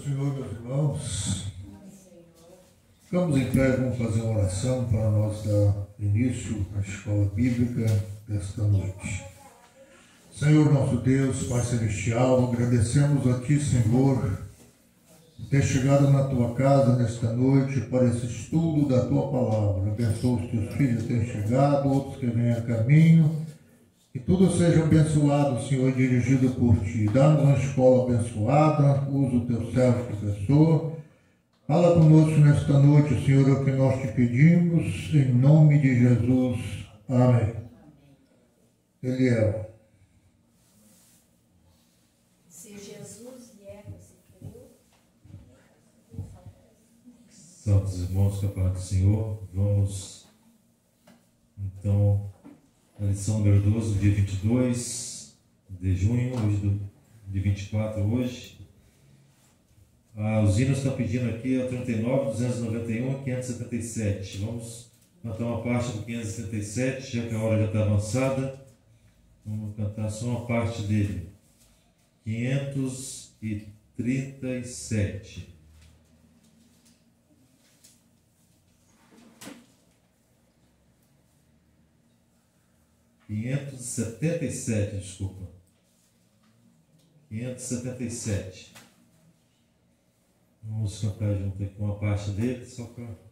Senhor, meus irmãos. Ficamos em pé, vamos fazer uma oração para nós dar início à escola bíblica desta noite. Senhor nosso Deus, Pai Celestial, agradecemos a Ti, Senhor, por ter chegado na Tua casa nesta noite para esse estudo da Tua Palavra. Abençoa os Teus filhos que têm chegado, outros que vêm a caminho. Que tudo seja abençoado, Senhor, dirigido por Ti. Dá-nos uma escola abençoada, usa o Teu servo professor. Fala conosco nesta noite, Senhor, é o que nós Te pedimos, em nome de Jesus. Amém. Eliel. Se Jesus vier, você creu? Santos irmãos, que a paz do Senhor, vamos então a lição número 12, dia 22 de junho, hoje de 24 hoje. Os hinos estão pedindo aqui a 39, 291 e 577. Vamos cantar uma parte do 577, já que a hora já está avançada. Vamos cantar só uma parte dele. 537. Desculpa. 577. Vamos cantar junto aqui uma parte dele, só para...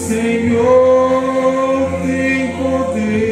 Senhor tem poder.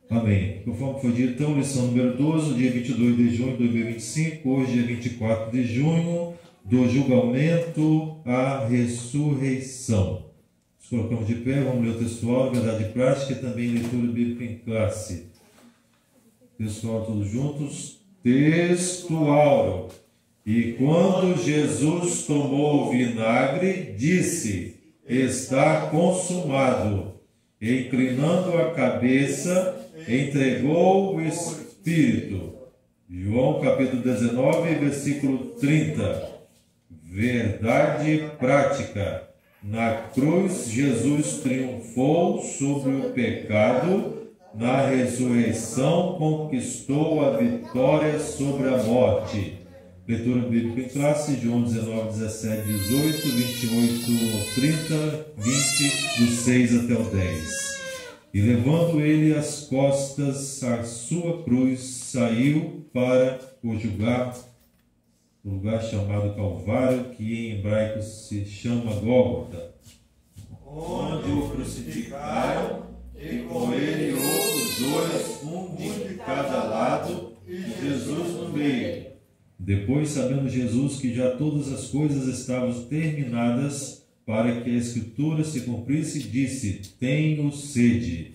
Amém. Conforme foi dito, então, lição número 12, dia 22 de junho de 2025, hoje é 24 de junho, do julgamento à ressurreição. Nos colocamos de pé, vamos ler o textual, verdade prática e também leitura bíblica em classe. Pessoal, todos juntos. Textual. E quando Jesus tomou o vinagre, disse: está consumado. E, inclinando a cabeça, entregou o Espírito. João capítulo 19, versículo 30. Verdade prática. Na cruz, Jesus triunfou sobre o pecado. Na ressurreição, conquistou a vitória sobre a morte. Leitura bíblica em classe, João 19, 17, 18, 28, 30, 20, do 6 até o 10. E levando ele as costas à sua cruz, saiu para o lugar chamado Calvário, que em hebraico se chama Gólgota, onde o crucificaram, e com ele outros dois, um de cada lado, e Jesus no meio. Depois, sabendo Jesus que já todas as coisas estavam terminadas, para que a Escritura se cumprisse, disse: tenho sede.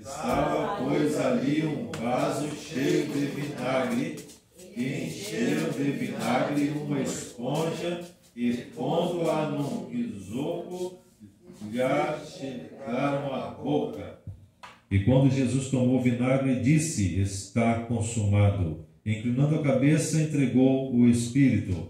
Estava, pois, ali um vaso cheio de vinagre, e encheram de vinagre uma esponja, e pondo-a num isopo, lhe chegaram à boca. E quando Jesus tomou o vinagre, disse: está consumado. Inclinando a cabeça, entregou o Espírito.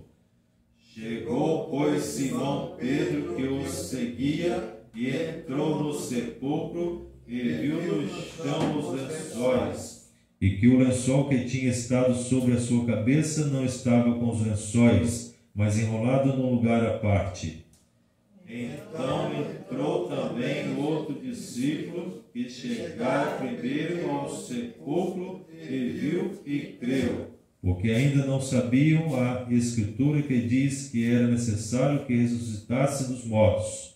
Chegou, pois, Simão Pedro, que o seguia, e entrou no sepulcro, e viu no chão os lençóis, e que o lençol que tinha estado sobre a sua cabeça não estava com os lençóis, mas enrolado num lugar à parte. Então entrou também outro discípulo, que chegara primeiro ao sepulcro, e viu e creu, porque ainda não sabiam a Escritura que diz que era necessário que ressuscitasse dos mortos.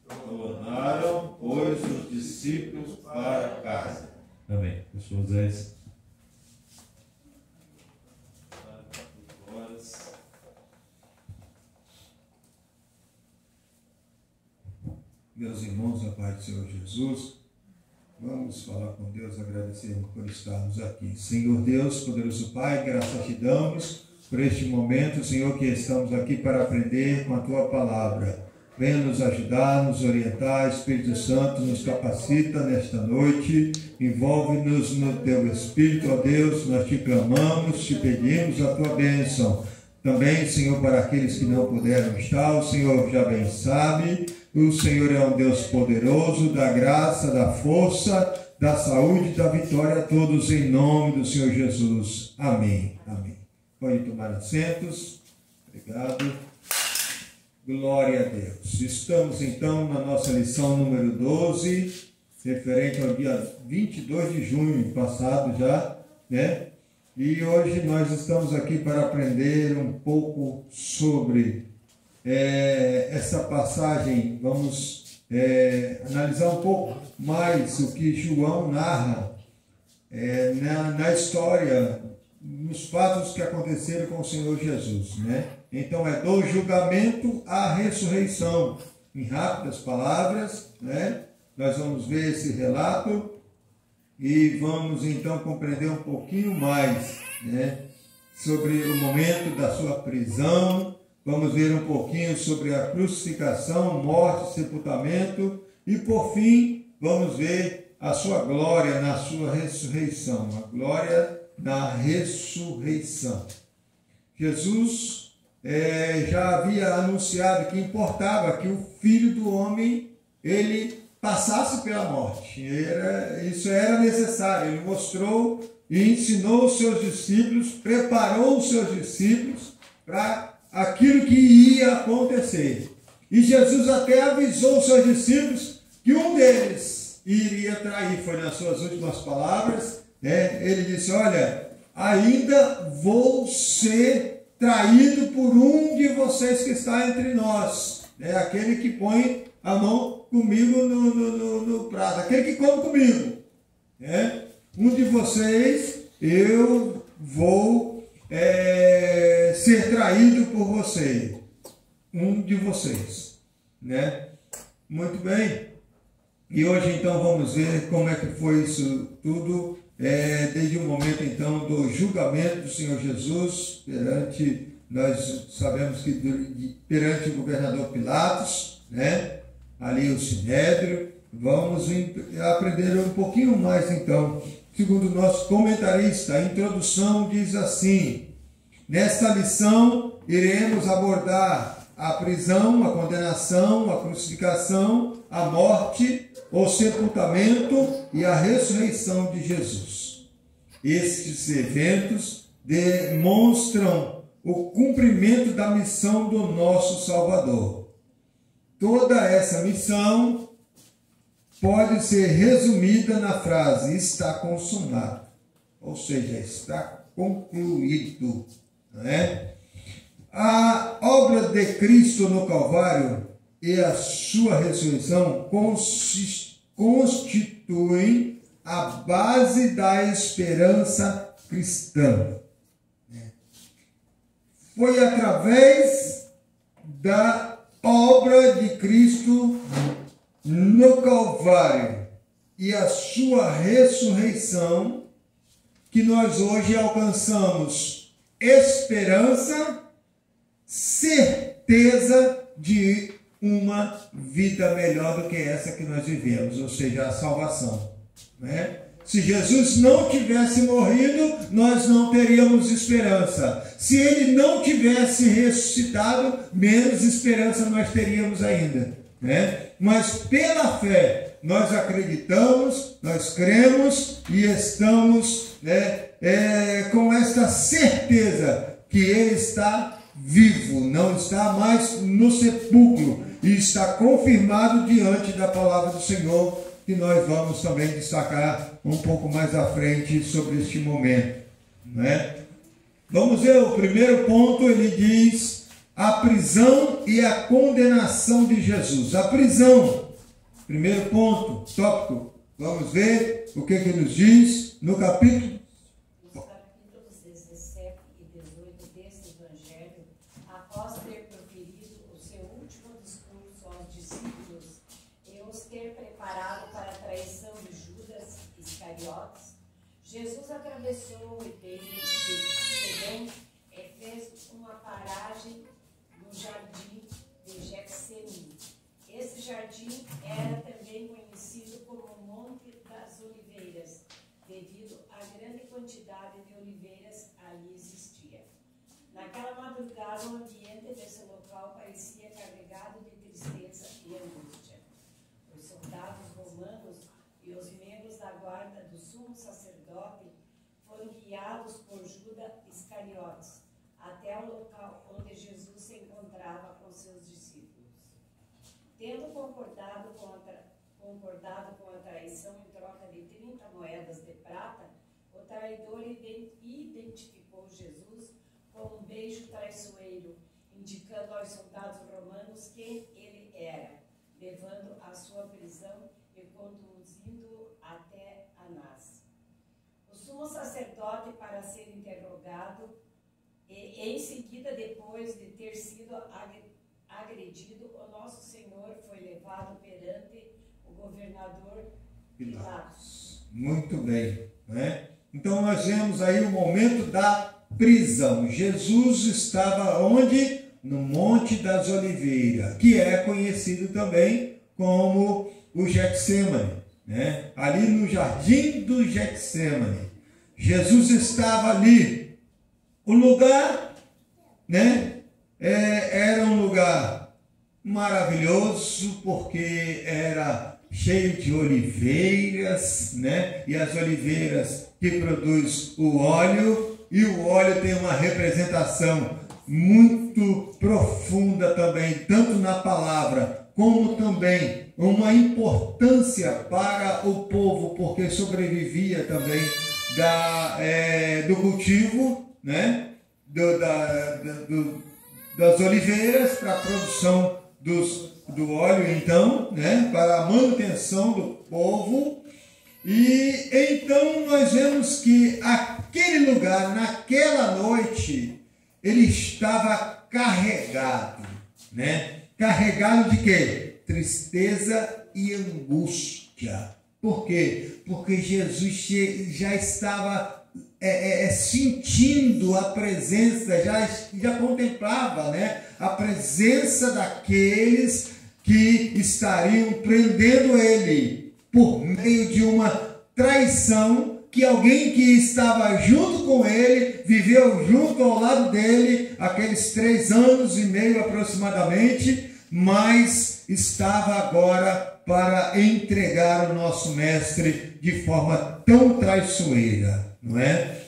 Tornaram, pois, os discípulos para casa. Amém. Pessoas 10. Meus irmãos, a paz do Senhor Jesus, vamos falar com Deus, agradecermos por estarmos aqui. Senhor Deus, poderoso Pai, graças te damos por este momento, Senhor, que estamos aqui para aprender com a Tua Palavra. Venha nos ajudar, nos orientar, Espírito Santo nos capacita nesta noite, envolve-nos no Teu Espírito, ó Deus, nós te clamamos, te pedimos a Tua bênção. Também, Senhor, para aqueles que não puderam estar, o Senhor já bem sabe. O Senhor é um Deus poderoso, da graça, da força, da saúde e da vitória a todos em nome do Senhor Jesus. Amém. Amém. Pode tomar assentos. Obrigado. Glória a Deus. Estamos então na nossa lição número 12, referente ao dia 22 de junho passado já, né? E hoje nós estamos aqui para aprender um pouco sobre essa passagem. Vamos analisar um pouco mais o que João narra na história, nos fatos que aconteceram com o Senhor Jesus, né? Então é do julgamento à ressurreição. Em rápidas palavras, né? Nós vamos ver esse relato e vamos então compreender um pouquinho mais, né, sobre o momento da sua prisão. Vamos ver um pouquinho sobre a crucificação, morte, sepultamento e, por fim, vamos ver a sua glória na sua ressurreição. A glória na ressurreição. Jesus já havia anunciado que importava que o Filho do Homem ele passasse pela morte. Isso era necessário. Ele mostrou e ensinou os seus discípulos, preparou os seus discípulos para aquilo que ia acontecer. E Jesus até avisou os seus discípulos que um deles iria trair. Foi nas suas últimas palavras, né? Ele disse: olha, ainda vou ser traído por um de vocês que está entre nós, né? Aquele que põe a mão comigo no prato, aquele que come comigo. Um de vocês, eu vou ser traído por você. Um de vocês, né? Muito bem. E hoje então vamos ver como é que foi isso tudo, desde o momento então do julgamento do Senhor Jesus nós sabemos que perante o governador Pilatos, né? Ali o Sinédrio. Vamos aprender um pouquinho mais então. Segundo o nosso comentarista, a introdução diz assim: nesta lição iremos abordar a prisão, a condenação, a crucificação, a morte, o sepultamento e a ressurreição de Jesus. Estes eventos demonstram o cumprimento da missão do nosso Salvador. Toda essa missão pode ser resumida na frase está consumado, ou seja, está concluído, não é? A obra de Cristo no Calvário e a sua ressurreição constituem a base da esperança cristã. Foi através da obra de Cristo no Calvário e a sua ressurreição que nós hoje alcançamos esperança, certeza de uma vida melhor do que essa que nós vivemos, ou seja, a salvação, né? Se Jesus não tivesse morrido, nós não teríamos esperança. Se ele não tivesse ressuscitado, menos esperança nós teríamos ainda, né? Mas pela fé, nós acreditamos, nós cremos e estamos, né, com esta certeza que ele está vivo, não está mais no sepulcro e está confirmado diante da palavra do Senhor, que nós vamos também destacar um pouco mais à frente sobre este momento, né? Vamos ver o primeiro ponto. Ele diz a prisão e a condenação de Jesus. A prisão, primeiro ponto, tópico. Vamos ver o que nos diz no capítulo. Nos capítulos 17 e 18 deste Evangelho, após ter proferido o seu último discurso aos discípulos e os ter preparado para a traição de Judas Iscariotes, Jesus atravessou o ribeiro de Cedron e fez uma paragem no jardim de Getsemane. Esse jardim era também conhecido como o Monte das Oliveiras, devido à grande quantidade de oliveiras ali existia. Naquela madrugada, o ambiente desse local parecia carregado de tristeza e angústia. Os soldados romanos e os membros da guarda do sumo sacerdote foram guiados por Judas Iscariotes até o local onde Jesus se encontrava com seus discípulos. Tendo concordado com a traição em troca de 30 moedas de prata, o traidor identificou Jesus com um beijo traiçoeiro, indicando aos soldados romanos quem ele era, levando a sua prisão e conduzindo-o até Anás. O sumo sacerdote, para ser interrogado, e em seguida, depois de ter sido agredido, o nosso Senhor foi levado perante o governador Pilatos. Muito bem, né? Então nós vemos aí o momento da prisão. Jesus estava onde? No Monte das Oliveiras, que é conhecido também como o Getsemane, né? Ali no jardim do Getsemane. Jesus estava ali. O lugar, né, era um lugar maravilhoso, porque era cheio de oliveiras, né? E as oliveiras que produz o óleo, e o óleo tem uma representação muito profunda também, tanto na palavra, como também uma importância para o povo, porque sobrevivia também do cultivo, né? Das oliveiras para a produção do óleo, então, né? Para a manutenção do povo. E então nós vemos que aquele lugar, naquela noite, ele estava carregado, né? Carregado de quê? Tristeza e angústia. Por quê? Porque Jesus já estava sentindo a presença, já contemplava, né, a presença daqueles que estariam prendendo ele por meio de uma traição, que alguém que estava junto com ele, viveu junto ao lado dele aqueles 3 anos e meio aproximadamente, mas estava agora para entregar o nosso mestre de forma tão traiçoeira, não é?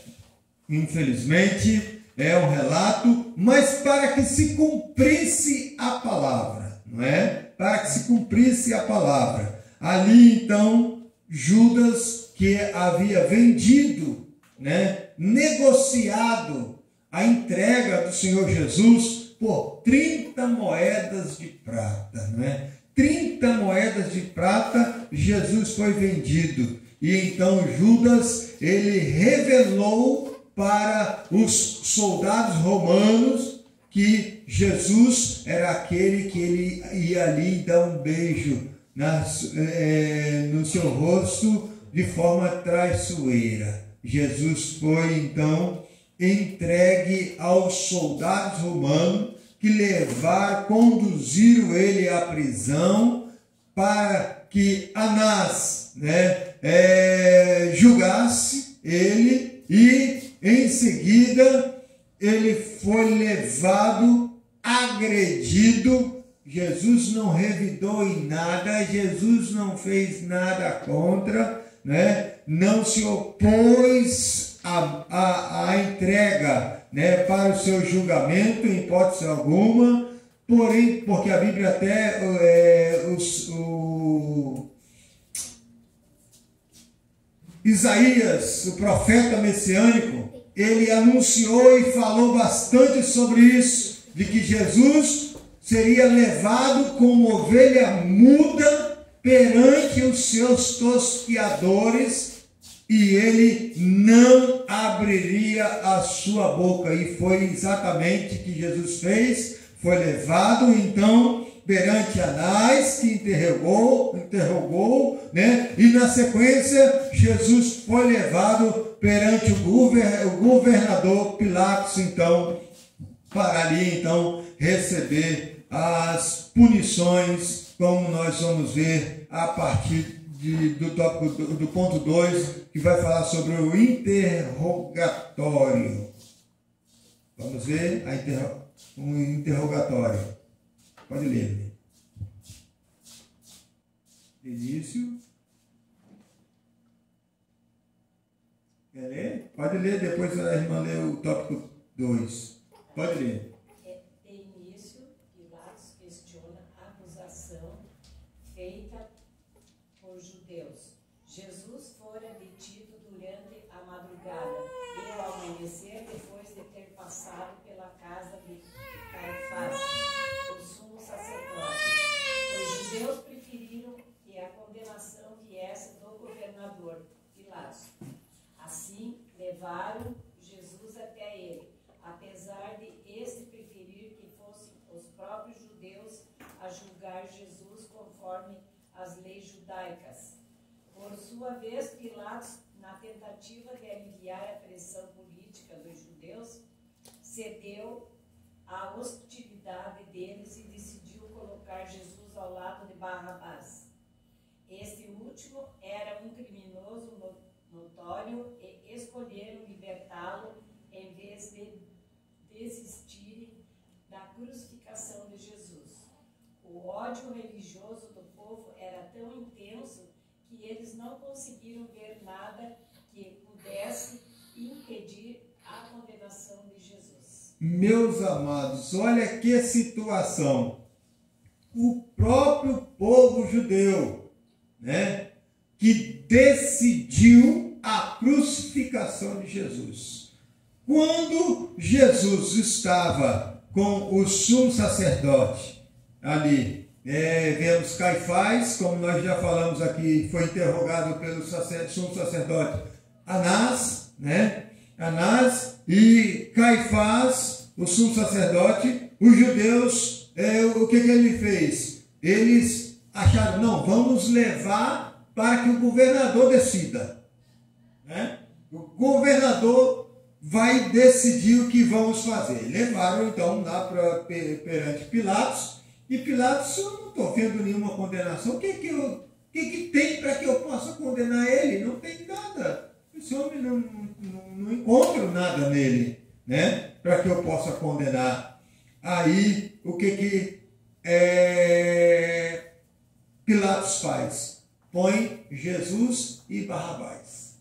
Infelizmente, é um relato, mas para que se cumprisse a palavra, não é? Para que se cumprisse a palavra. Ali, então, Judas, que havia vendido, né, negociado a entrega do Senhor Jesus por 30 moedas de prata, não é? 30 moedas de prata, Jesus foi vendido. E então Judas, ele revelou para os soldados romanos que Jesus era aquele que ele ia ali dar um beijo no seu rosto de forma traiçoeira. Jesus foi então entregue aos soldados romanos, que conduziram ele à prisão para que Anás, né, julgasse ele, e em seguida ele foi levado, agredido. Jesus não revidou em nada, Jesus não fez nada contra, né, não se opôs à entrega, né, para o seu julgamento, em hipótese alguma, porém, porque a Bíblia até, Isaías, o profeta messiânico, ele anunciou e falou bastante sobre isso, de que Jesus seria levado como ovelha muda perante os seus tosquiadores, e ele não abriria a sua boca. E foi exatamente o que Jesus fez. Foi levado então perante Anás, que interrogou, né? E na sequência Jesus foi levado perante o governador Pilatos, então, para ali então receber as punições, como nós vamos ver a partir do ponto 2, que vai falar sobre o interrogatório. Vamos ver o interrogatório. Pode ler. Início. Quer ler? Pode ler, depois a irmã lê o tópico 2. Pode ler. De início, Pilatos questiona a acusação feita por judeus. Jesus fora detido durante a madrugada e ao amanhecer, depois de ter passado pela casa de Caifás, o sumo sacerdote. Os judeus preferiram que a condenação viesse do governador Pilatos. Assim, levaram Jesus até ele, apesar de este preferir que fossem os próprios judeus a julgar Jesus conforme as leis judaicas. Por sua vez, Pilatos, na tentativa de aliviar a pressão política dos judeus, cedeu à hostilidade deles e decidiu colocar Jesus ao lado de Barrabás. Este último era um criminoso notório e escolheram libertá-lo em vez de desistirem da crucificação de Jesus. O ódio religioso do povo era tão intenso que eles não conseguiram ver nada que pudesse impedir a condenação de Jesus. Meus amados, olha que situação. O próprio povo judeu, né, que decidiu a crucificação de Jesus. Quando Jesus estava com o sumo sacerdote ali, vemos Caifás, como nós já falamos aqui, foi interrogado pelo sumo sacerdote Anás, né? Anás e Caifás, o sumo sacerdote, os judeus, o que ele fez? Eles acharam, não, vamos levar para que o governador decida, né? O governador vai decidir o que vamos fazer. Levaram então lá perante Pilatos, e Pilatos, eu não estou vendo nenhuma condenação. O que tem para que eu possa condenar ele? Não tem nada. Esse homem não encontro nada nele, né? Para que eu possa condenar. Aí, o que Pilatos faz? Põe Jesus e Barrabás,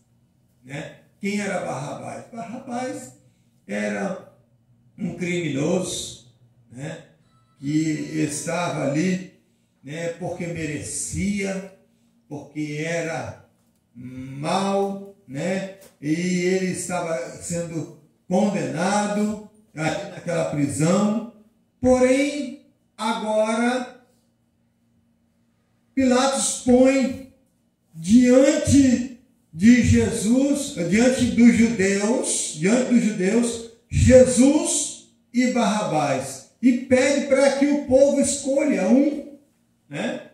né? Quem era Barrabás? Barrabás era um criminoso, né? Que estava ali, né? Porque merecia, porque era mau, né? E ele estava sendo condenado ali naquela prisão. Porém, agora Pilatos põe diante de Jesus, diante dos judeus, Jesus e Barrabás, e pede para que o povo escolha um, né?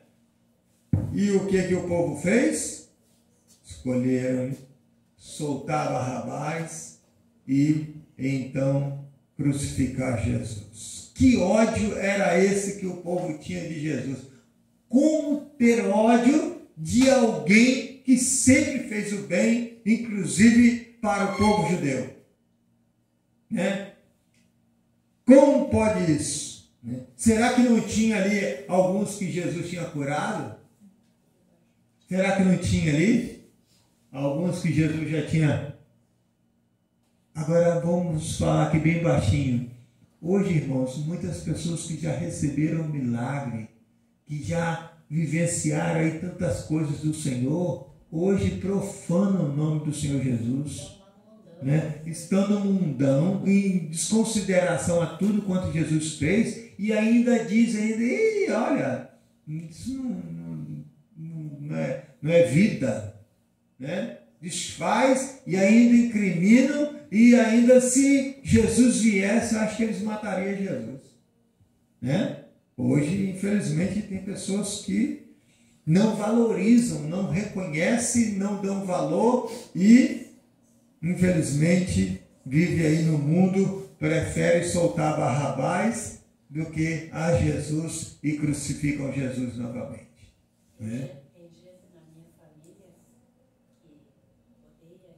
E o que o povo fez? Escolheram soltar Barrabás e então crucificar Jesus. Que ódio era esse que o povo tinha de Jesus? Como ter ódio de alguém que sempre fez o bem, inclusive para o povo judeu, né? Como pode isso, né? Será que não tinha ali alguns que Jesus tinha curado? Será que não tinha ali alguns que Jesus já tinha? Agora vamos falar aqui bem baixinho. Hoje, irmãos, muitas pessoas que já receberam um milagre, que já vivenciaram aí tantas coisas do Senhor, hoje profanam o nome do Senhor Jesus, né? Estão no mundão, em desconsideração a tudo quanto Jesus fez, e ainda dizem, olha, isso não é vida, né? Desfaz e ainda incriminam, e ainda se Jesus viesse, eu acho que eles matariam Jesus, né? Hoje, infelizmente, tem pessoas que não valorizam, não reconhecem, não dão valor e, infelizmente, vive aí no mundo, prefere soltar Barrabás do que a Jesus e crucificam Jesus novamente, né? Tem gente na minha família que odeia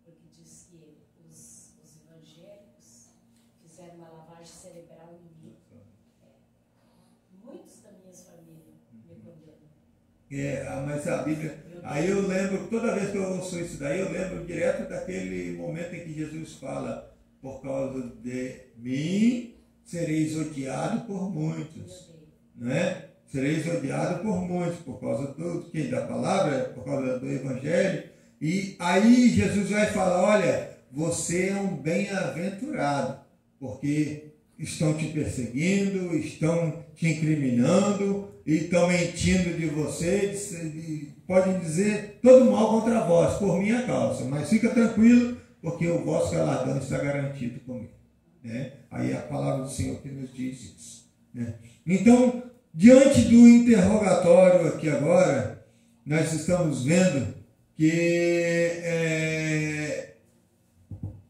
porque diz que os evangélicos fizeram uma lavagem cerebral em mim. Muitos da minha família me condenam. Mas a Bíblia... Aí eu lembro, toda vez que eu ouço isso daí, eu lembro direto daquele momento em que Jesus fala, por causa de mim, sereis odiado por muitos, né? Sereis odiado por muitos, por causa da palavra, por causa do Evangelho. E aí Jesus vai falar, olha, você é um bem-aventurado, porque estão te perseguindo, estão te incriminando, e estão mentindo de você, podem dizer todo mal contra vós, por minha causa, mas fica tranquilo, porque o vosso galardão está garantido comigo, né? Aí é a palavra do Senhor que nos diz isso, né? Então, diante do interrogatório aqui agora, nós estamos vendo que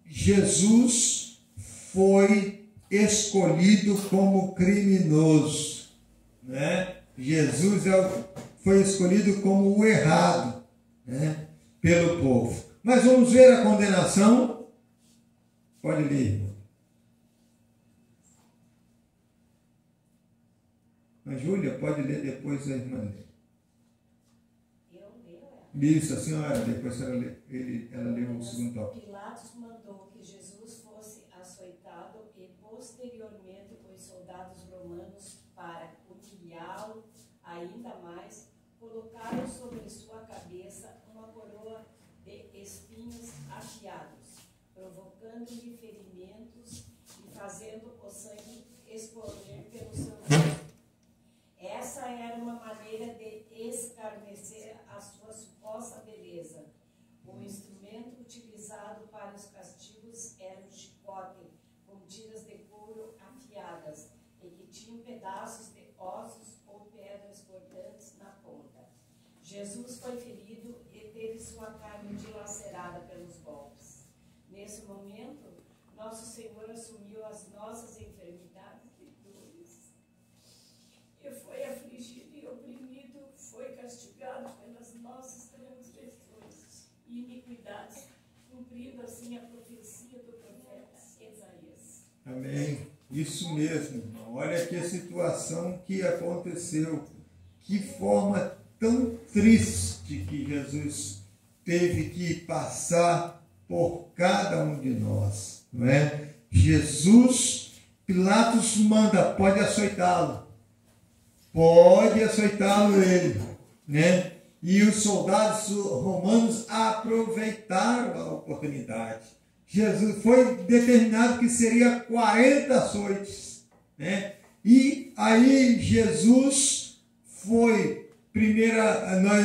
Jesus foi escolhido como criminoso, né? Jesus foi escolhido como o errado, né? Pelo povo. Mas vamos ver a condenação. Pode ler, irmão. A Júlia pode ler depois a irmã lê. Eu leio. Isso, a senhora, depois ela leu o segundo tópico. Pilatos mandou que Jesus fosse açoitado e posteriormente os soldados romanos, para humilhá-lo ainda mais, colocaram sobre sua cabeça uma coroa de espinhos afiados, provocando-lhe ferimentos e fazendo o sangue escorrer pelo seu rosto. uma maneira de escarnecer a sua suposta beleza. O instrumento utilizado para os castigos era um chicote com tiras de couro afiadas e que tinham pedaços de ossos ou pedras cortantes na ponta. Jesus foi ferido e teve sua carne dilacerada pelos golpes. Nesse momento, nosso Senhor assumiu as nossas enfermidades e dores. E foi afligido e oprimido, foi castigado pelas nossas transgressões e iniquidades, cumprindo assim a profecia do profeta Isaías. Amém. Isso mesmo, irmão. Olha aqui a situação que aconteceu. Que forma tão triste que Jesus teve que passar por cada um de nós, não é? Jesus, Pilatos manda, pode açoitá-lo ele, né? E os soldados romanos aproveitaram a oportunidade. Jesus foi determinado que seria 40 açoites, né? E aí Jesus foi,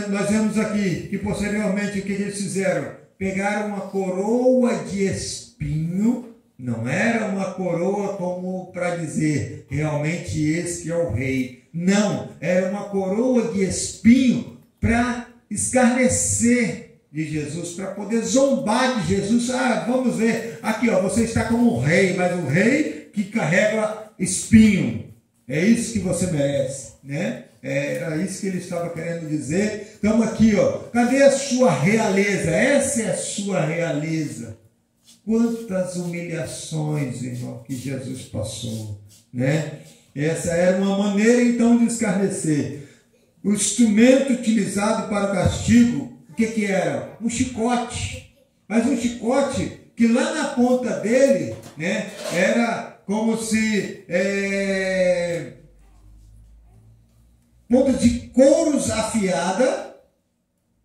nós vemos aqui que posteriormente o que eles fizeram? Pegaram uma coroa de espinho, não era uma coroa como para dizer, realmente esse é o rei. Não, era uma coroa de espinho para escarnecer de Jesus, para poder zombar de Jesus. Ah, vamos ver, aqui ó, você está como um rei, mas um rei que carrega espinho. É isso que você merece, né? Era isso que ele estava querendo dizer. Estamos aqui, ó. Cadê a sua realeza? Essa é a sua realeza. Quantas humilhações, irmão, que Jesus passou, né? Essa era uma maneira, então, de escarnecer. O instrumento utilizado para o castigo, o que era? Um chicote. Mas um chicote que lá na ponta dele, né, era como se ponta de couros afiada,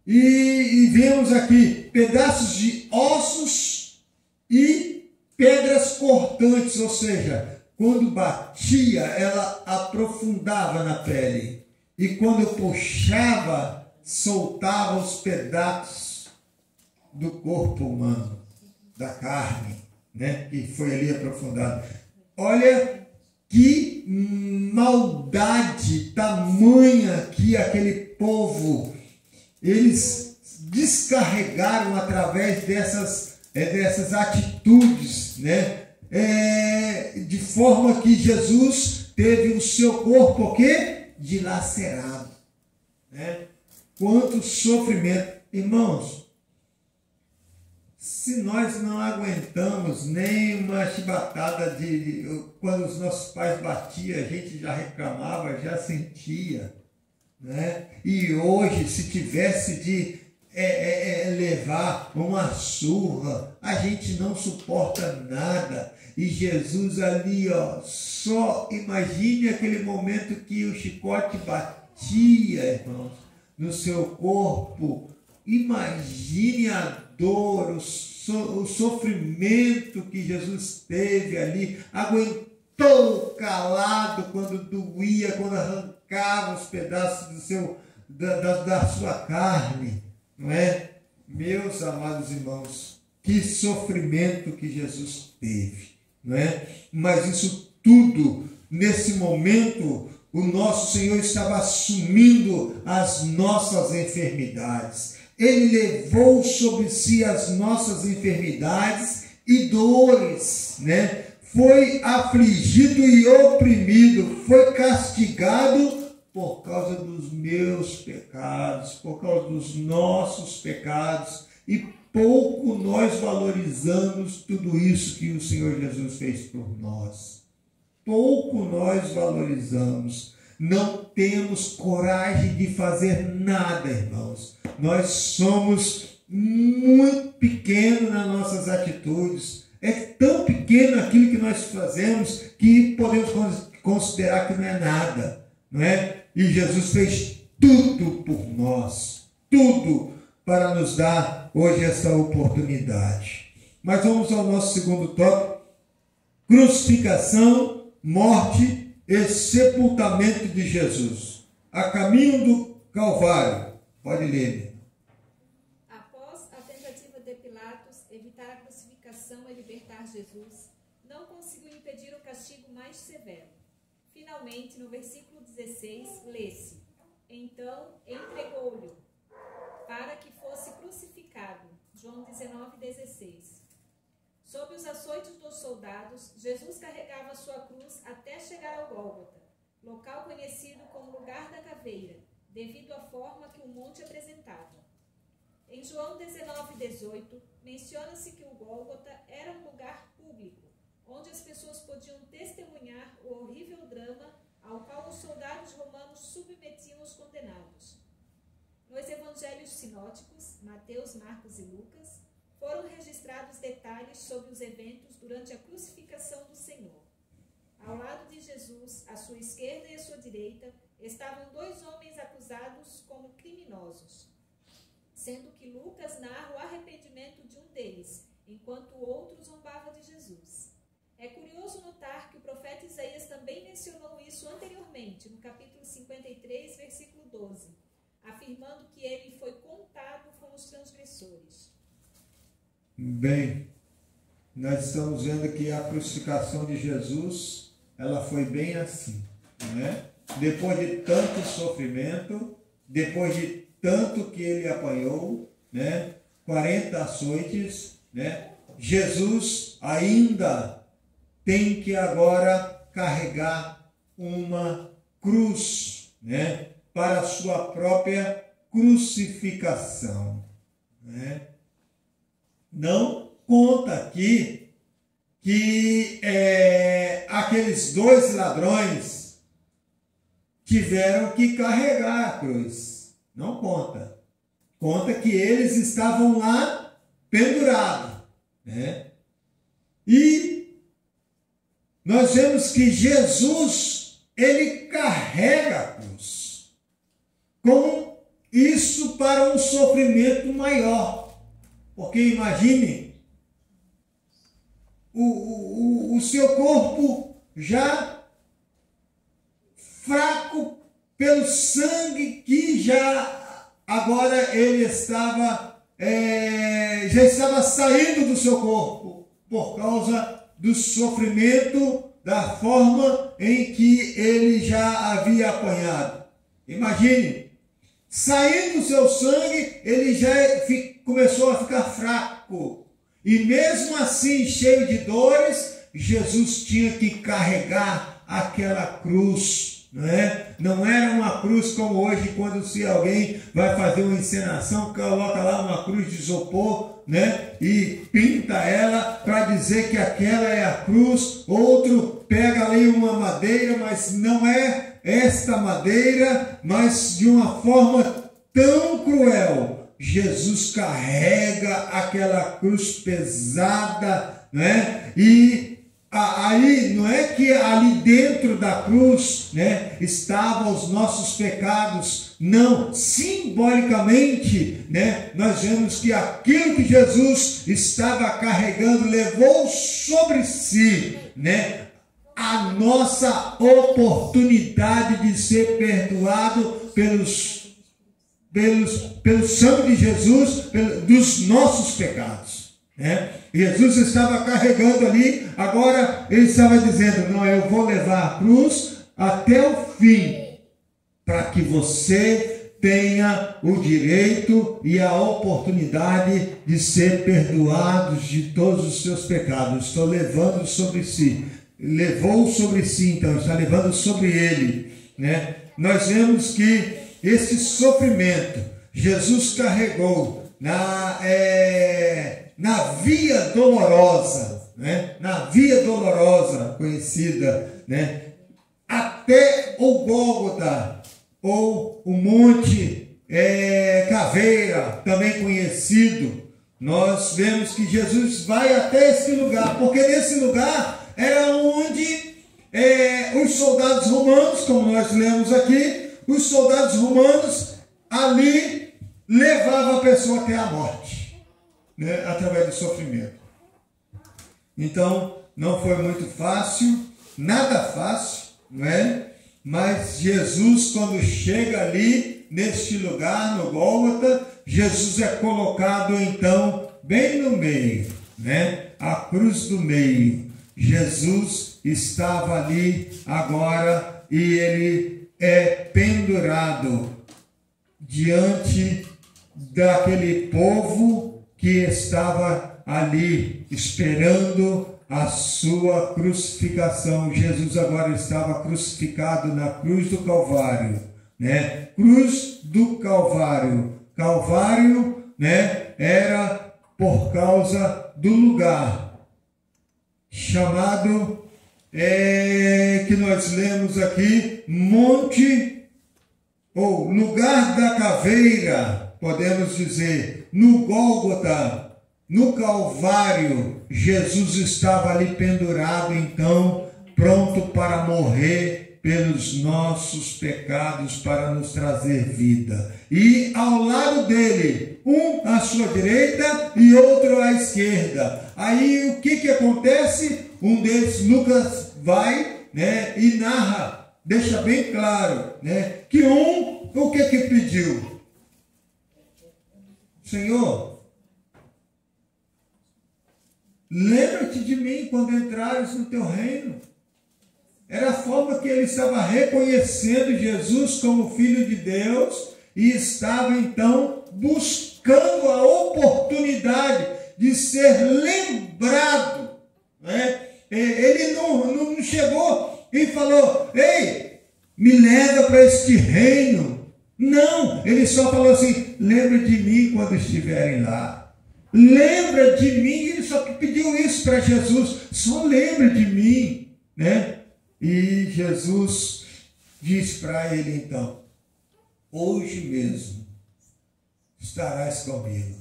e vemos aqui pedaços de ossos e pedras cortantes, ou seja, quando batia, ela aprofundava na pele, e quando puxava, soltava os pedaços do corpo humano, da carne, né, que foi ali aprofundado. Olha que maldade tamanha que aquele povo, eles descarregaram através dessas atitudes, né? De forma que Jesus teve o seu corpo o quê? Dilacerado, né? Quanto sofrimento. Irmãos, se nós não aguentamos nem uma chibatada quando os nossos pais batiam, a gente já reclamava, já sentia, né? E hoje, se tivesse de levar uma surra, a gente não suporta nada. E Jesus ali, ó, só imagine aquele momento que o chicote batia, irmãos, no seu corpo. Imagine a dor, o sofrimento que Jesus teve ali, aguentou calado quando doía, quando arrancava os pedaços da sua carne, não é? Meus amados irmãos, que sofrimento que Jesus teve, não é? Mas isso tudo, nesse momento, o nosso Senhor estava assumindo as nossas enfermidades. Ele levou sobre si as nossas enfermidades e dores, né? Foi afligido e oprimido, foi castigado por causa dos meus pecados, por causa dos nossos pecados, e pouco nós valorizamos tudo isso que o Senhor Jesus fez por nós. Pouco nós valorizamos, não temos coragem de fazer nada, irmãos. Nós somos muito pequenos nas nossas atitudes. É tão pequeno aquilo que nós fazemos que podemos considerar que não é nada, não é? E Jesus fez tudo por nós, tudo para nos dar hoje essa oportunidade. Mas vamos ao nosso segundo tópico: crucificação, morte e sepultamento de Jesus. a caminho do Calvário. Pode ler. Após a tentativa de Pilatos evitar a crucificação e libertar Jesus, não conseguiu impedir o castigo mais severo. Finalmente, no versículo 16, lê-se: então entregou-lhe para que fosse crucificado. João 19:16. Sob os açoites dos soldados, Jesus carregava sua cruz até chegar ao Gólgota, local conhecido como lugar da caveira, devido à forma que o monte apresentava. Em João 19:18, menciona-se que o Gólgota era um lugar público, onde as pessoas podiam testemunhar o horrível drama ao qual os soldados romanos submetiam os condenados. Nos evangelhos sinóticos, Mateus, Marcos e Lucas, foram registrados detalhes sobre os eventos durante a crucificação do Senhor. Ao lado de Jesus, à sua esquerda e à sua direita, estavam 2 homens acusados como criminosos, sendo que Lucas narra o arrependimento de um deles, enquanto o outro zombava de Jesus. É curioso notar que o profeta Isaías também mencionou isso anteriormente, no capítulo 53, versículo 12, afirmando que ele foi contado com os transgressores. Bem, nós estamos vendo que a crucificação de Jesus, ela foi bem assim, né? Depois de tanto sofrimento, depois de tanto que ele apanhou, né? 40 açoites, né? Jesus ainda tem que agora carregar uma cruz, né? Para a sua própria crucificação, né? Não conta aqui que aqueles 2 ladrões tiveram que carregar a cruz. Não conta. Conta que eles estavam lá pendurados, né? E nós vemos que Jesus, ele carrega a cruz. Com isso para um sofrimento maior. Porque imagine, o seu corpo já fraco pelo sangue que já agora ele estava, já estava saindo do seu corpo por causa do sofrimento, da forma em que ele já havia apanhado. Imagine, saindo o seu sangue, ele já começou a ficar fraco. E mesmo assim, cheio de dores, Jesus tinha que carregar aquela cruz, né? Não era uma cruz como hoje, quando se alguém vai fazer uma encenação, coloca lá uma cruz de isopor, né? E pinta ela para dizer que aquela é a cruz. Outro pega ali uma madeira, mas não é esta madeira, mas de uma forma tão cruel. Jesus carrega aquela cruz pesada, né? E aí não é que ali dentro da cruz, né, estavam os nossos pecados. Não, simbolicamente, né, nós vemos que aquilo que Jesus estava carregando levou sobre si, né, a nossa oportunidade de ser perdoado pelo sangue de Jesus, dos nossos pecados, né? Jesus estava carregando ali, agora ele estava dizendo: não, eu vou levar a cruz até o fim, para que você tenha o direito e a oportunidade de ser perdoado de todos os seus pecados. Estou levando sobre si, levou sobre si, então está levando sobre ele, né? Nós vemos que esse sofrimento Jesus carregou na via dolorosa, né? Na via dolorosa conhecida, né? Até o Gólgota, ou o Monte Caveira, também conhecido. Nós vemos que Jesus vai até esse lugar, porque nesse lugar era onde os soldados romanos, como nós lemos aqui, os soldados romanos ali levavam a pessoa até a morte, né, através do sofrimento. Então, não foi muito fácil, nada fácil, não é? Mas Jesus, quando chega ali, neste lugar, no Gólgota, Jesus é colocado então bem no meio, né? A cruz do meio. Jesus estava ali agora e ele é pendurado diante daquele povo que estava ali esperando a sua crucificação. Jesus agora estava crucificado na cruz do Calvário, né? Cruz do Calvário. Calvário, né? Era por causa do lugar chamado, que nós lemos aqui, monte ou lugar da caveira, podemos dizer, no Gólgota, no Calvário. Jesus estava ali pendurado, então, pronto para morrer pelos nossos pecados, para nos trazer vida. E ao lado dele, um à sua direita e outro à esquerda. Aí o que acontece? Um deles, Lucas, vai, né, e narra, deixa bem claro, né, que o que pediu? Senhor, lembra-te de mim quando entrares no teu reino. Era a forma que ele estava reconhecendo Jesus como Filho de Deus e estava então buscando a oportunidade de ser lembrado, né? Ele não chegou e falou: ei, me leva para este reino. Não, ele só falou assim: lembra de mim quando estiverem lá. Lembra de mim. Ele só pediu isso para Jesus: só lembra de mim, né? E Jesus diz para ele então: hoje mesmo estarás comigo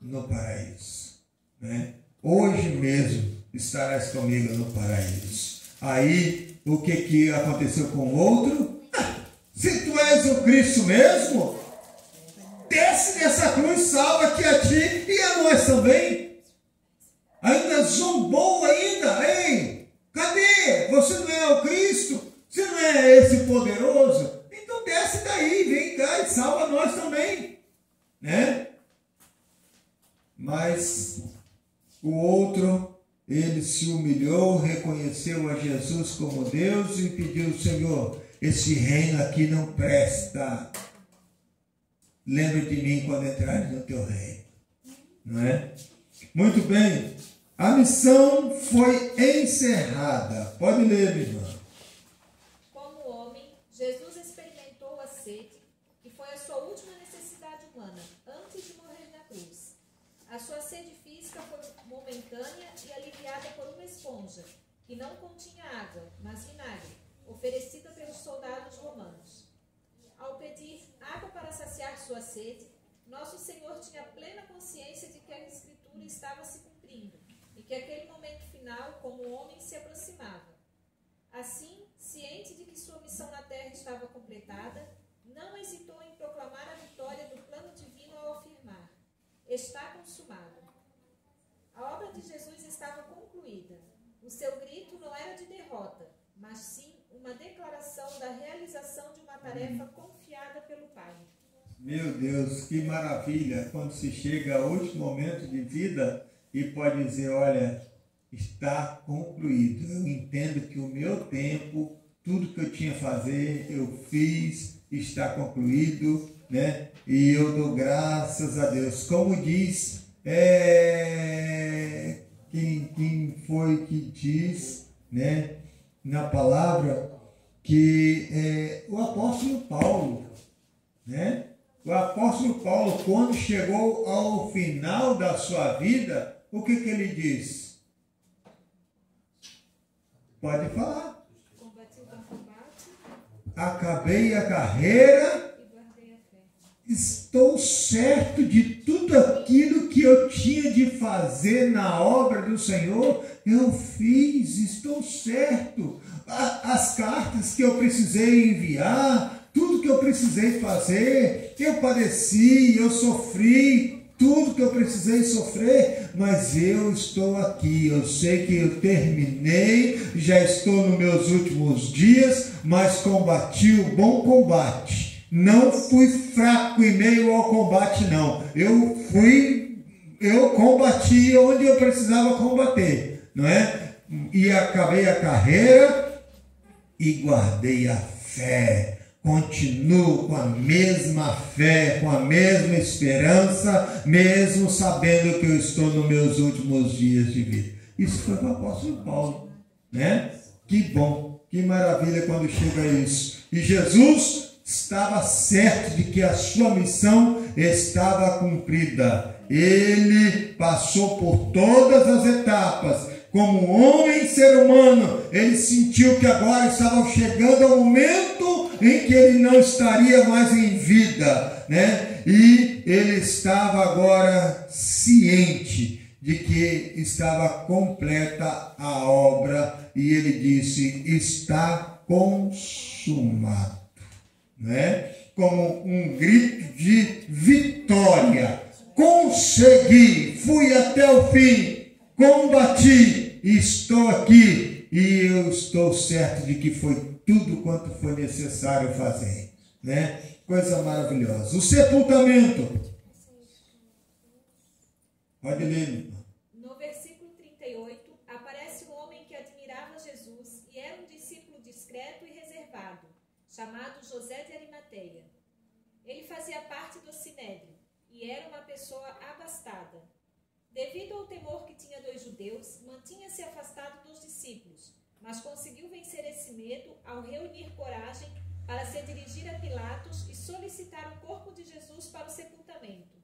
no paraíso, né? Hoje mesmo estarás comigo no paraíso. Aí, o que aconteceu com o outro? Se tu és o Cristo mesmo, desce dessa cruz, salva-te a ti e a nós também. Ainda zombou ainda: ei, cadê? Você não é o Cristo? Você não é esse poderoso? Então desce daí, vem cá e salva nós também, né? Mas o outro, ele se humilhou, reconheceu a Jesus como Deus e pediu: Senhor, esse reino aqui não presta. Lembra de mim quando entrares no teu reino, não é? Muito bem, a missão foi encerrada. Pode ler, minha irmã. Como homem, Jesus experimentou a sede, que foi a sua última necessidade humana, antes de morrer na cruz. A sua sede física foi momentânea e aliviada por uma esponja, que não continha água, mas vinagre, oferecida pelos soldados romanos. Ao pedir água para saciar sua sede, nosso Senhor tinha plena consciência de que a Escritura estava se cumprindo e que aquele momento final, como homem, se aproximava. Assim, ciente de que sua missão na terra estava completada, não hesitou em proclamar a vitória do plano divino ao afirmar: está consumado. A obra de Jesus estava concluída. O seu grito não era de derrota, mas sim uma declaração da realização de uma tarefa confiada pelo Pai. Meu Deus, que maravilha quando se chega ao último momento de vida e pode dizer: olha, está concluído. Eu entendo que o meu tempo, tudo que eu tinha a fazer, eu fiz, está concluído, né? E eu dou graças a Deus. Como diz, quem foi que diz, né, na palavra, que o apóstolo Paulo, né? O apóstolo Paulo, quando chegou ao final da sua vida, o que ele diz? Pode falar. Combati o bom combate, acabei a carreira, e guardei a fé. estou certo de tudo aquilo que eu tinha de fazer na obra do Senhor, eu fiz, estou certo. As cartas que eu precisei enviar, tudo que eu precisei fazer, eu padeci, eu sofri, tudo que eu precisei sofrer, mas eu estou aqui. Eu sei que eu terminei, já estou nos meus últimos dias, mas combati o bom combate. Não fui fraco em meio ao combate, não. Eu combati onde eu precisava combater, não é? E acabei a carreira e guardei a fé. Continuo com a mesma fé, com a mesma esperança, mesmo sabendo que eu estou nos meus últimos dias de vida. Isso foi para o apóstolo Paulo, né? Que bom, que maravilha quando chega isso. E Jesus estava certo de que a sua missão estava cumprida. Ele passou por todas as etapas. Como homem, ser humano, ele sentiu que agora estava chegando ao momento em que ele não estaria mais em vida, né? E ele estava agora ciente de que estava completa a obra, e ele disse: está consumado, né? Como um grito de vitória. Consegui, fui até o fim, combati, estou aqui, e eu estou certo de que foi tudo quanto foi necessário fazer, né? Coisa maravilhosa. O sepultamento. Pode ler, meu irmão. No versículo 38, aparece um homem que admirava Jesus e era um discípulo discreto e reservado, chamado José de Arimateia. Ele fazia parte do Sinédrio e era uma pessoa abastada. Devido ao temor que tinha dos judeus, mantinha-se afastado dos discípulos, mas conseguiu vencer esse medo ao reunir coragem para se dirigir a Pilatos e solicitar o corpo de Jesus para o sepultamento.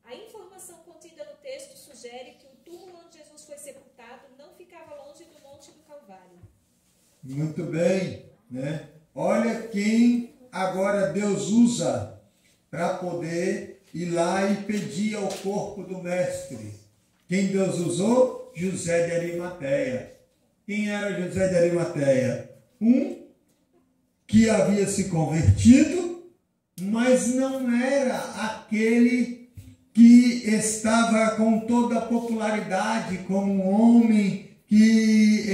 A informação contida no texto sugere que o túmulo onde Jesus foi sepultado não ficava longe do Monte do Calvário. Muito bem, né? Olha quem agora Deus usa para poder ir lá e pedir ao corpo do mestre. Quem Deus usou? José de Arimateia. Quem era José de Arimateia? Um que havia se convertido, mas não era aquele que estava com toda a popularidade como um homem que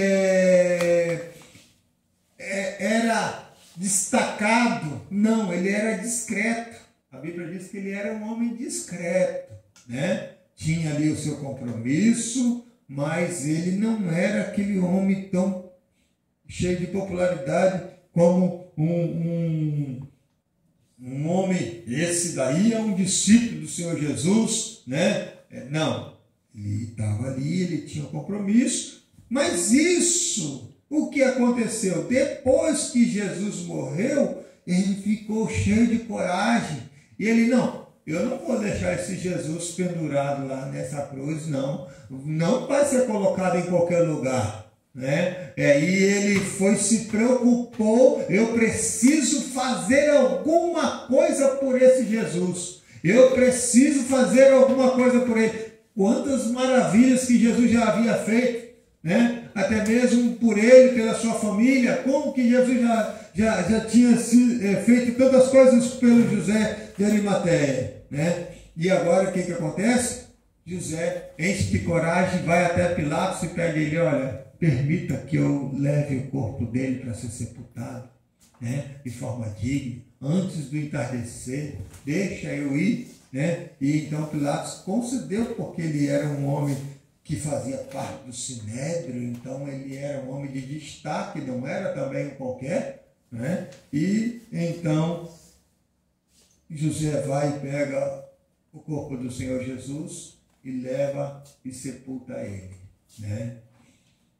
era destacado. Não, ele era discreto. A Bíblia diz que ele era um homem discreto, né? Tinha ali o seu compromisso, mas ele não era aquele homem tão cheio de popularidade como um homem. Esse daí é um discípulo do Senhor Jesus, né? Não, ele estava ali, ele tinha um compromisso, mas isso, o que aconteceu? Depois que Jesus morreu, ele ficou cheio de coragem, e ele eu não vou deixar esse Jesus pendurado lá nessa cruz, não vai ser colocado em qualquer lugar, né? E ele se preocupou, eu preciso fazer alguma coisa por esse Jesus, eu preciso fazer alguma coisa por ele. Quantas maravilhas que Jesus já havia feito, né? Até mesmo por ele, pela sua família, como que Jesus já tinha feito tantas coisas pelo José de Arimateia, né? E agora o que acontece? José enche de coragem, vai até Pilatos e pede ele: olha, permita que eu leve o corpo dele para ser sepultado, né? De forma digna, antes do entardecer, deixa eu ir, né? E então Pilatos concedeu, porque ele era um homem que fazia parte do Sinédrio, então ele era um homem de destaque, não era também um qualquer, né? E então José vai e pega o corpo do Senhor Jesus e leva e sepulta ele, né?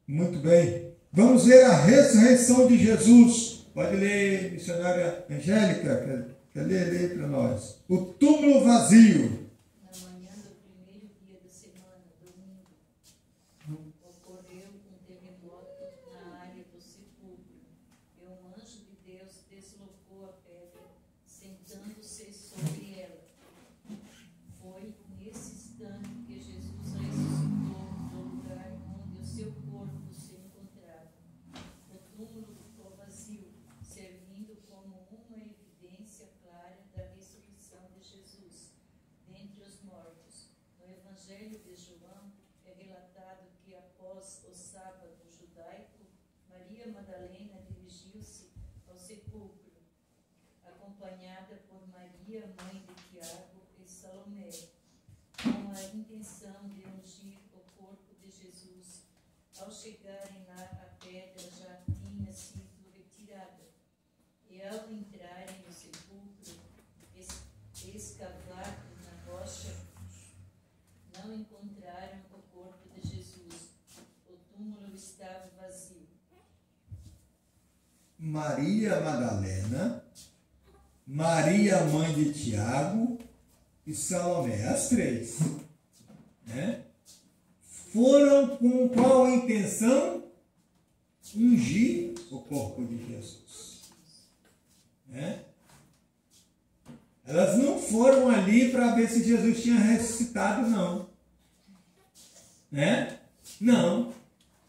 Muito bem. Vamos ver a ressurreição de Jesus. Pode ler, missionária Angélica, quer ler para nós. O túmulo vazio. Na manhã do primeiro dia da semana, domingo, ocorreu um terremoto na área do sepulcro, e um anjo de Deus deslocou a pedra, sentando-se sobre ela. Foi nesse instante que Jesus ressuscitou do lugar onde o seu corpo se encontrava. O túmulo ficou vazio, servindo como uma evidência clara da ressurreição de Jesus Maria Madalena dirigiu-se ao sepulcro, acompanhada por Maria, mãe de Tiago, e Salomé, com a intenção de ungir o corpo de Jesus. Ao chegarem lá, a pedra já tinha sido retirada, e ao entrarem no sepulcro, escavado na rocha, não encontraram o corpo de Jesus. O túmulo estava vazio. Maria Madalena, Maria, mãe de Tiago, e Salomé, as três, né? Foram com qual intenção? Ungir o corpo de Jesus, né? Elas não foram ali para ver se Jesus tinha ressuscitado, não, né? Não,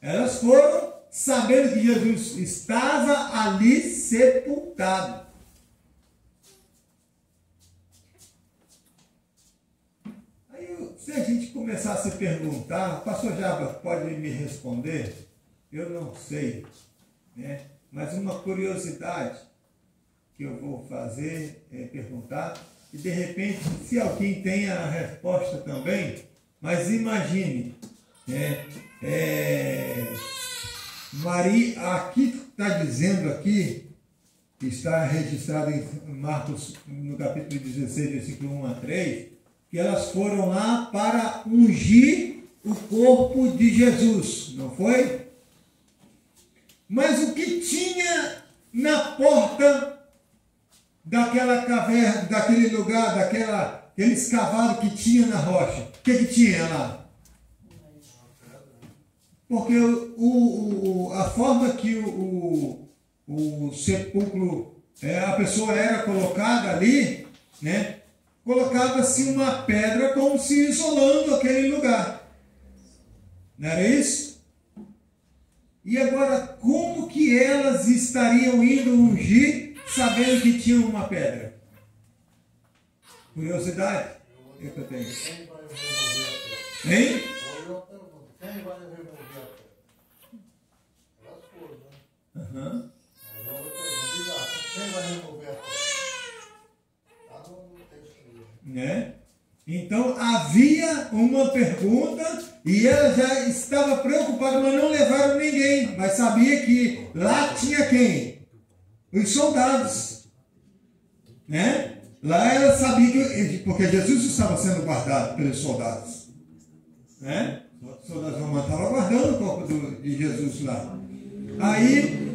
elas foram sabendo que Jesus estava ali sepultado. Se a gente começar a se perguntar, o pastor Jaba pode me responder? Eu não sei, né? Mas uma curiosidade que eu vou fazer é perguntar, e de repente, se alguém tem a resposta também, mas imagine, Maria, aqui está dizendo aqui, que está registrado em Marcos, no capítulo 16, versículo 1 a 3, que elas foram lá para ungir o corpo de Jesus, não foi? Mas o que tinha na porta daquela caverna, daquele lugar, aquele escavado que tinha na rocha? O que tinha lá? Porque a forma que o sepulcro, a pessoa era colocada ali, né? Colocava-se uma pedra como se isolando aquele lugar. Não era isso? E agora, como que elas estariam indo ungir, sabendo que tinham uma pedra? Curiosidade? O que eu tenho? Quem vai remover a pedra? Hein? Olha a pergunta. Quem vai remover a pedra? Elas foram, né? Aham. Agora eu pergunto, diga lá, quem vai remover a pedra? Está no texto aí. Né? Então havia uma pergunta e ela já estava preocupada, mas não levaram ninguém. Mas sabia que lá tinha quem? Os soldados. Né? Lá ela sabia que, porque Jesus estava sendo guardado pelos soldados. Né? Os soldados romanos estavam guardando o corpo de Jesus lá. Aí,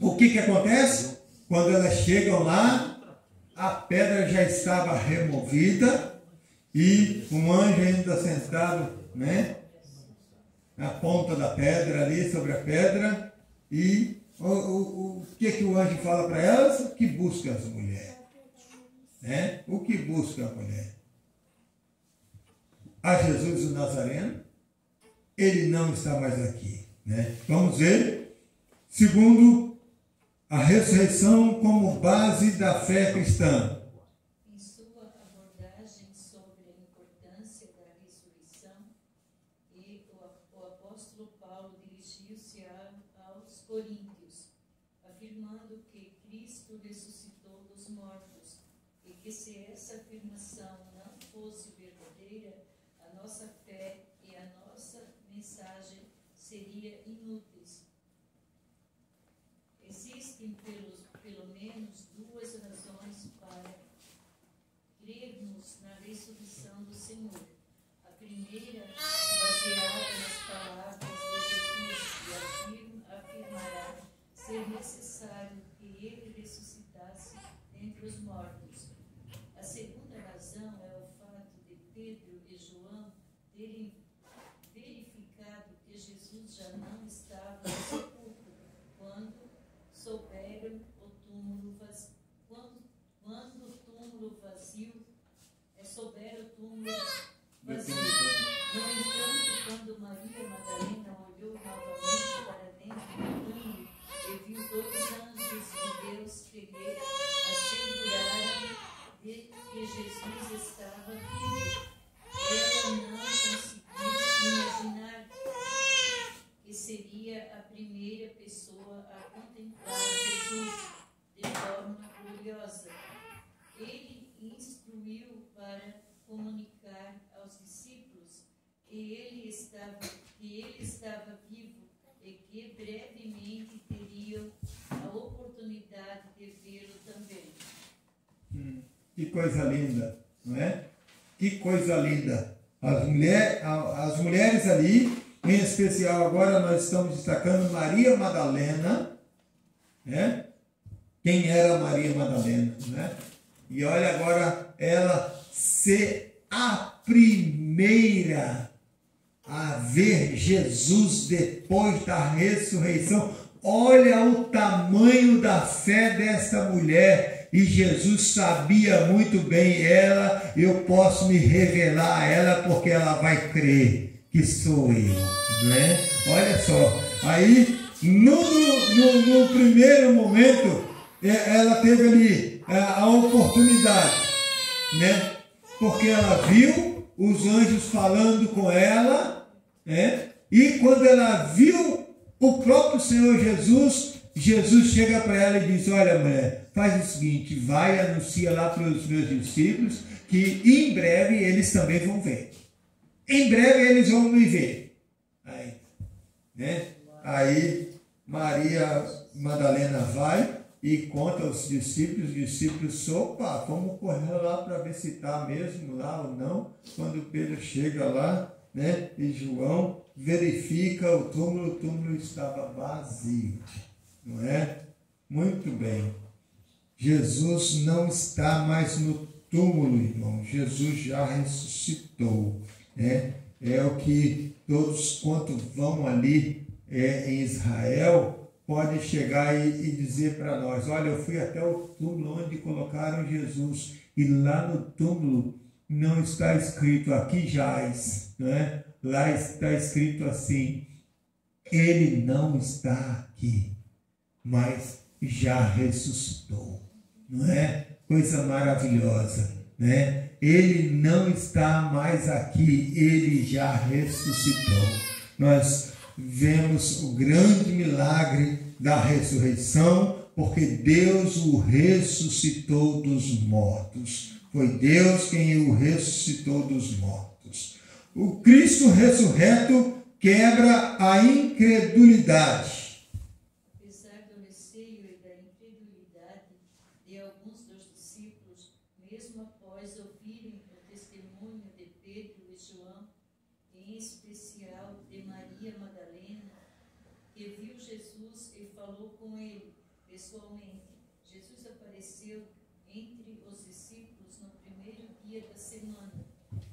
o que acontece? Quando elas chegam lá, a pedra já estava removida e um anjo ainda sentado, né, na ponta da pedra ali, sobre a pedra. E o que o anjo fala para elas? O que busca as mulheres? Né? O que busca a mulher? A Jesus o Nazareno, ele não está mais aqui. Né? Vamos ver, segundo a ressurreição como base da fé cristã. Em sua abordagem sobre a importância da ressurreição, o apóstolo Paulo dirigiu-se aos coríntios, afirmando que Cristo ressuscitou dos mortos e que se essa afirmação não fosse verdadeira, a nossa fé e a nossa mensagem seriam inúteis. Existem pelo menos duas razões para crermos na ressurreição do Senhor. A primeira, baseada nas palavras de Jesus, e afirmará ser necessário que ele ressuscitasse dentre os mortos. A segunda razão é o fato de Pedro e João terem verificado que Jesus já não estava no sepulcro quando souberam o túmulo vazio. Quando o túmulo vazio, souberam o túmulo vazio. No entanto, quando Maria Madalena olhou novamente para dentro do túmulo e viu dois anjos de Deus que lhe asseguraram de que Jesus estava vivo, ela não conseguiu imaginar que seria a primeira pessoa que ele estava vivo e que brevemente teriam a oportunidade de vê-lo também. Que coisa linda, não é? Que coisa linda. As mulheres ali, em especial agora nós estamos destacando Maria Madalena, né? Quem era Maria Madalena, né? E olha agora ela ser a primeira a ver Jesus depois da ressurreição. Olha o tamanho da fé desta mulher. E Jesus sabia muito bem ela, eu posso me revelar a ela porque ela vai crer que sou eu, né? Olha só, aí no primeiro momento ela teve ali a oportunidade, né? Porque ela viu os anjos falando com ela, né? E quando ela viu o próprio Senhor Jesus, Jesus chega para ela e diz: olha, mulher, faz o seguinte, vai, anuncia lá para os meus discípulos que em breve eles também vão ver. Em breve eles vão me ver. Aí, né? Aí Maria Madalena vai e conta aos discípulos. Os discípulos, opa, vamos correr lá para ver se está mesmo lá ou não. Quando Pedro chega lá, né? E João verifica o túmulo estava vazio. Não é? Muito bem. Jesus não está mais no túmulo, irmão. Jesus já ressuscitou, né? É o que todos quanto vão ali em Israel podem chegar e dizer para nós: olha, eu fui até o túmulo onde colocaram Jesus e lá no túmulo não está escrito aqui jaz, né? Lá está escrito assim: ele não está aqui, mas já ressuscitou, não é? Coisa maravilhosa, né? Ele não está mais aqui, ele já ressuscitou. Nós vemos o grande milagre da ressurreição, porque Deus o ressuscitou dos mortos. Foi Deus quem o ressuscitou dos mortos. O Cristo ressurreto quebra a incredulidade. Apesar do receio e da incredulidade de alguns dos discípulos, mesmo após ouvirem o testemunho de Pedro e João, em especial de Maria Madalena, que viu Jesus e falou com ele pessoalmente, Jesus apareceu entre os discípulos no primeiro dia da semana.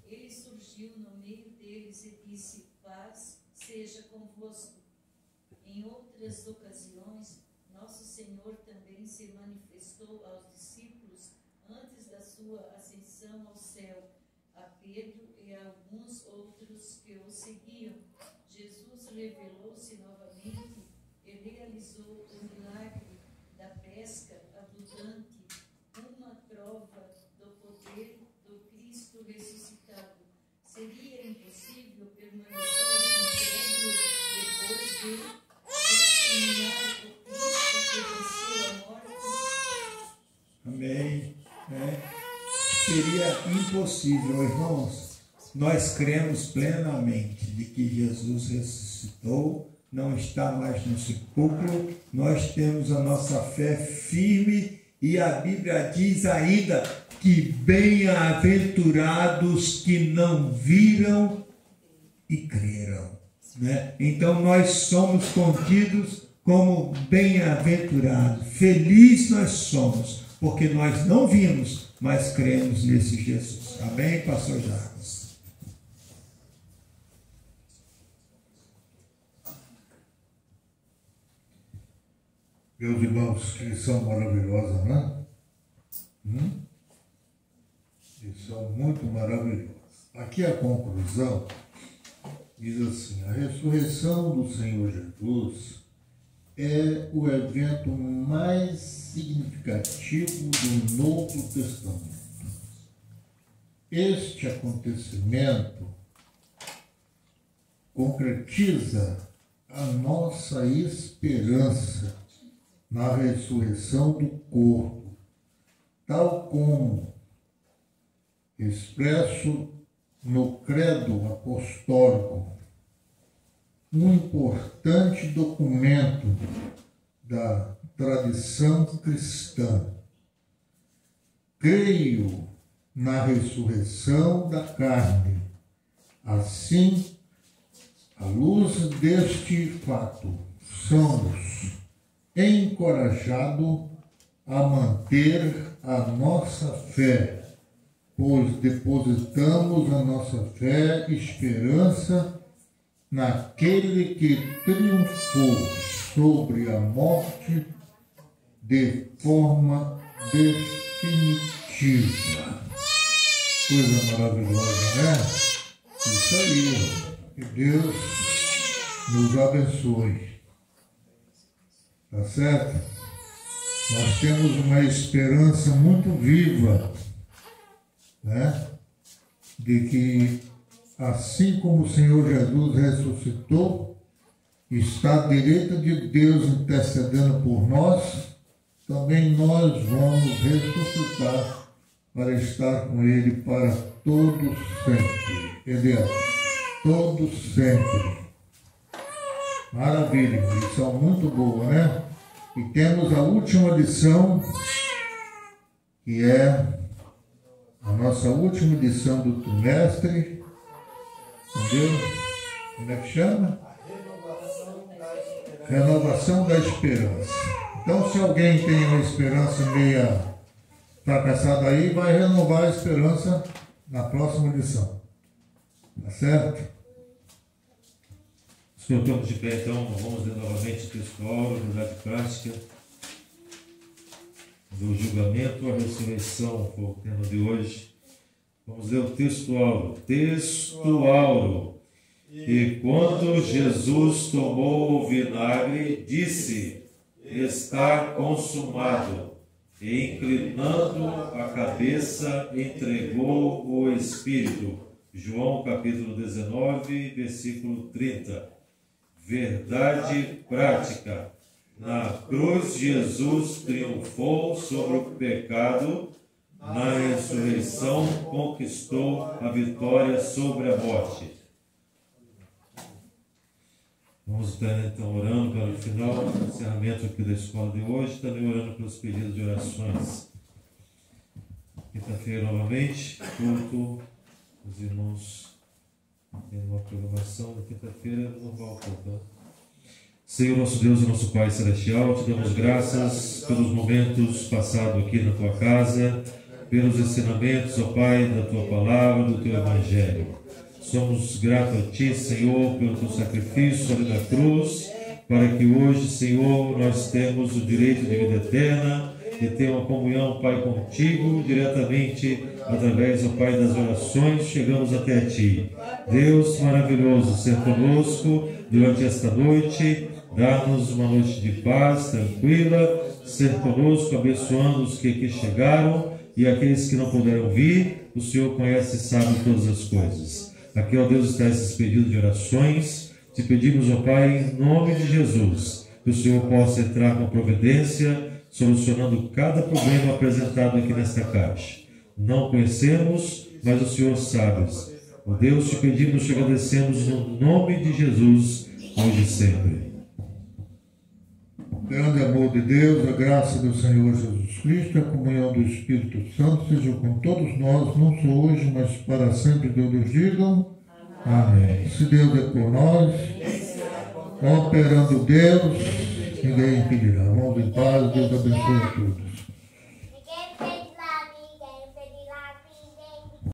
Ele surgiu no meio deles e disse: paz seja convosco. Em outras ocasiões, nosso Senhor também se manifestou aos discípulos antes da sua ascensão ao céu, a Pedro e a alguns outros que o seguiam. Jesus revelou-se novamente e realizou o milagre da pesca abundante, uma prova do poder do Cristo ressuscitado. Seria impossível permanecer incrédulo depois de testemunhar o Cristo que venceu a morte? Amém. Seria impossível, irmãos. Nós cremos plenamente de que Jesus ressuscitou, não está mais no sepulcro. Nós temos a nossa fé firme e a Bíblia diz ainda que bem-aventurados que não viram e creram, né? Então nós somos contidos como bem-aventurados. Felizes nós somos, porque nós não vimos, mas cremos nesse Jesus. Amém, pastor Jacques? Meus irmãos, que lição maravilhosa, não é? Lição muito maravilhosa. Aqui a conclusão diz assim: a ressurreição do Senhor Jesus é o evento mais significativo do Novo Testamento. Este acontecimento concretiza a nossa esperança na ressurreição do corpo, tal como expresso no credo apostólico, um importante documento da tradição cristã. Creio na ressurreição da carne. Assim, à luz deste fato, somos encorajados a manter a nossa fé, pois depositamos a nossa fé e esperança naquele que triunfou sobre a morte de forma definitiva. Coisa maravilhosa, né? Isso aí. Que Deus nos abençoe. Tá certo? Nós temos uma esperança muito viva, né? De que, assim como o Senhor Jesus ressuscitou, está à direita de Deus intercedendo por nós, também nós vamos ressuscitar para estar com Ele para todos sempre. Entendeu? Todos sempre. Maravilha, lição muito boa, né? E temos a última lição, que é a nossa última lição do trimestre. Entendeu? Como é que chama? Renovação da esperança. Então, se alguém tem uma esperança meia fracassada aí, vai renovar a esperança na próxima lição. Tá certo? Se colocamos de pé, então, vamos ler novamente o textual, a unidade prática do julgamento, a ressurreição, foi o tema de hoje. Vamos ler o textual. Textual. E quando Jesus tomou o vinagre, disse: está consumado. E inclinando a cabeça, entregou o Espírito. João capítulo 19, versículo 30. Verdade prática. Na cruz, Jesus triunfou sobre o pecado. Na ressurreição, conquistou a vitória sobre a morte. Vamos estar então orando para o final, encerramento aqui da escola de hoje, também orando pelos pedidos de orações. Quinta-feira novamente, culto, os irmãos têm uma programação na quinta-feira normal, tá? Senhor nosso Deus e nosso Pai Celestial, te damos graças pelos momentos passados aqui na tua casa, pelos ensinamentos, ó Pai, da tua palavra, do teu evangelho. Somos gratos a Ti, Senhor, pelo Teu sacrifício ali na cruz, para que hoje, Senhor, nós temos o direito de vida eterna, de ter uma comunhão, Pai, contigo, diretamente, através, ó Pai, das orações, chegamos até Ti. Deus maravilhoso, ser conosco durante esta noite, dá-nos uma noite de paz, tranquila, ser conosco, abençoando os que aqui chegaram e aqueles que não puderam vir, o Senhor conhece e sabe todas as coisas. Aqui, ó Deus, está esses pedidos de orações. Te pedimos, ó Pai, em nome de Jesus, que o Senhor possa entrar com providência, solucionando cada problema apresentado aqui nesta caixa. Não conhecemos, mas o Senhor sabe. Ó Deus, te pedimos, te agradecemos no nome de Jesus, hoje e sempre. O grande amor de Deus, a graça do Senhor Jesus Cristo, a comunhão do Espírito Santo sejam com todos nós, não só hoje, mas para sempre. Todos digam amém. Se Deus é por nós, operando Deus, ninguém impedirá. Vamos em paz, Deus abençoe a todos.